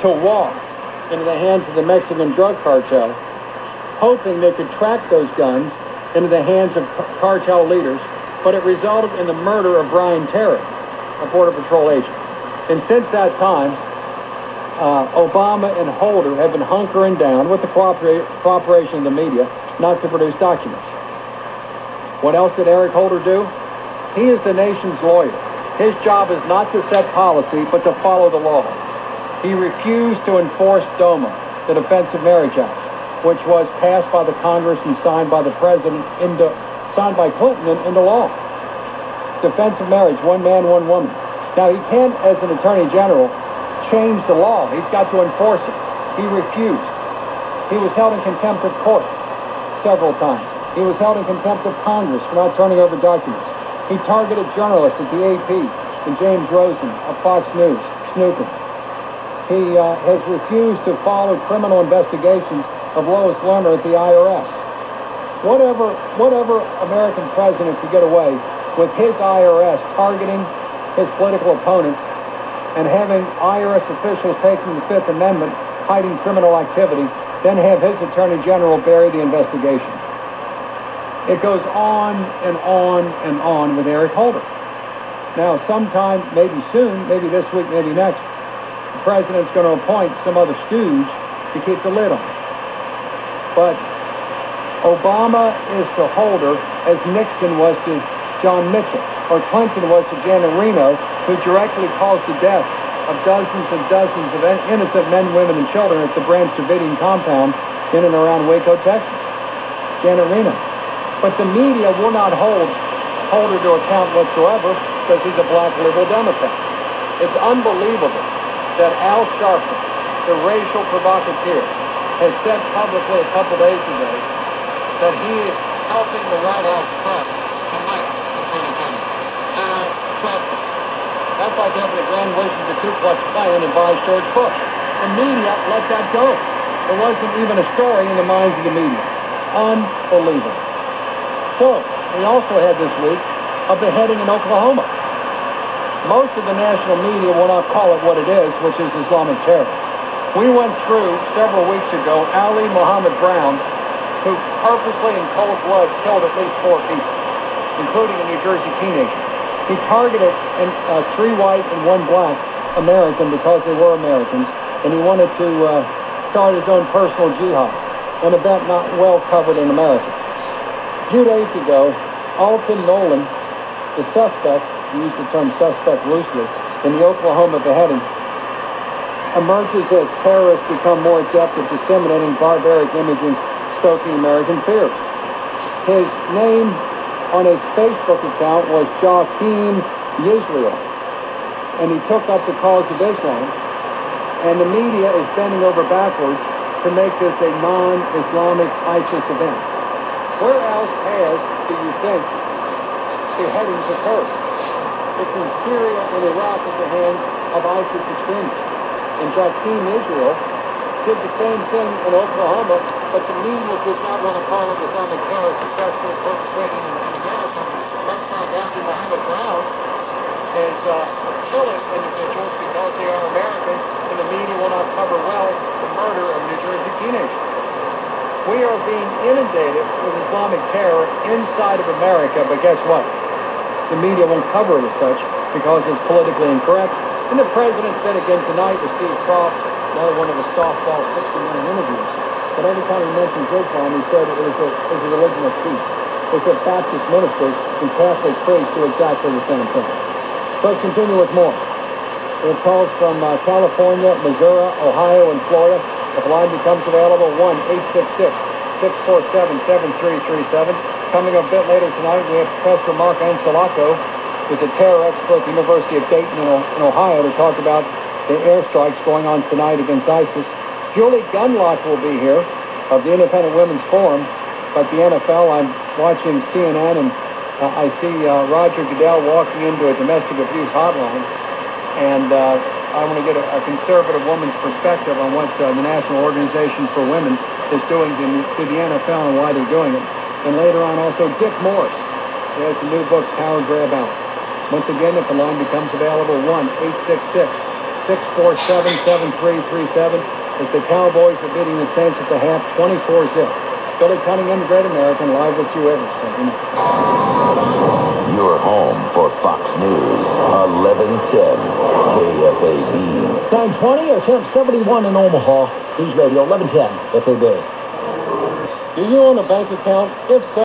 to walk into the hands of the Mexican drug cartel, hoping they could track those guns into the hands of cartel leaders, but it resulted in the murder of Brian Terry, a Border Patrol agent. And since that time, Obama and Holder have been hunkering down with the cooperation of the media not to produce documents. What else did Eric Holder do? He is the nation's lawyer. His job is not to set policy, but to follow the law. He refused to enforce DOMA, the Defense of Marriage Act, which was passed by the Congress and signed by the President signed by Clinton into law. Defense of marriage, one man, one woman. Now, he can't, as an Attorney General, change the law. He's got to enforce it. He refused. He was held in contempt of court several times. He was held in contempt of Congress for not turning over documents. He targeted journalists at the AP and James Rosen of Fox News, snooping. He has refused to follow criminal investigations of Lois Lerner at the IRS. Whatever American president could get away with his IRS targeting his political opponents and having IRS officials taking the Fifth Amendment, hiding criminal activity, then have his Attorney General bury the investigation. It goes on and on and on with Eric Holder. Now, sometime, maybe soon, maybe this week, maybe next, the president's going to appoint some other stooge to keep the lid on it. But Obama is to Holder as Nixon was to John Mitchell, or Clinton was to Janet Reno, who directly caused the death of dozens and dozens of innocent men, women, and children at the Branch Davidian compound in and around Waco, Texas. Janet Reno. But the media will not hold Holder to account whatsoever because he's a black liberal Democrat. It's unbelievable that Al Sharpton, the racial provocateur, has said publicly a couple days ago that he is helping the White House press to elect Attorney General. Al Sharpton. That's like having a grand wish of the Ku Klux Klan advise George Bush. The media let that go. There wasn't even a story in the minds of the media. Unbelievable. So, we also had this week a beheading in Oklahoma. Most of the national media will not call it what it is, which is Islamic terror. We went through, several weeks ago, Ali Muhammad Brown, who purposely in cold blood killed at least 4 people, including a New Jersey teenager. He targeted 3 white and 1 black American because they were Americans, and he wanted to start his own personal jihad, an event not well covered in America. A few days ago, Alton Nolan, the suspect, we use the term suspect loosely, in the Oklahoma beheading, emerges as terrorists become more adept at disseminating barbaric images, stoking American fears. His name on his Facebook account was Joaquin Yisrael, and he took up the cause of Islam, and the media is bending over backwards to make this a non-Islamic ISIS event. Where else do you think, beheadings occurred? It's in Syria and Iraq at the hands of ISIS extremists. And Joaquin Israel did the same thing in Oklahoma, but the media does not want to call it Islamic terror successfully perpetrating in America. Let's find out that Muhammad Brown is killing individuals because they are Americans, and the media will not cover well the murder of New Jersey teenagers. We are being inundated with Islamic terror inside of America, but guess what? The media won't cover it as such because it's politically incorrect. And the president said again tonight with Steve Croft, another one of the softball 60-minute interviews, but every time he mentioned Islam, he said it was a religion of peace. It's that Baptist ministers and Catholic priests do exactly the same thing. So let's continue with more. We have calls from California, Missouri, Ohio, and Florida. If the line becomes available, 1-866-647-7337. Coming up a bit later tonight, we have Professor Mark Anselaco, who's a terror expert at the University of Dayton in Ohio, to talk about the airstrikes going on tonight against ISIS. Julie Gunlock will be here of the Independent Women's Forum. But the NFL, I'm watching CNN, and I see Roger Goodell walking into a domestic abuse hotline. And I want to get a conservative woman's perspective on what the National Organization for Women is doing to the NFL and why they're doing it. And later on, also Dick Morris. He has a new book, Power Grab Out. Once again, if the line becomes available, 647-7337. It's the Cowboys are beating the Saints at the half 24-0. Billy Cunningham, Great American, live with you every Sunday. Your home for Fox News, 1110 KFAB. 920 or temp 71 in Omaha. News Radio 1110 FAB. Do you own a bank account? If so,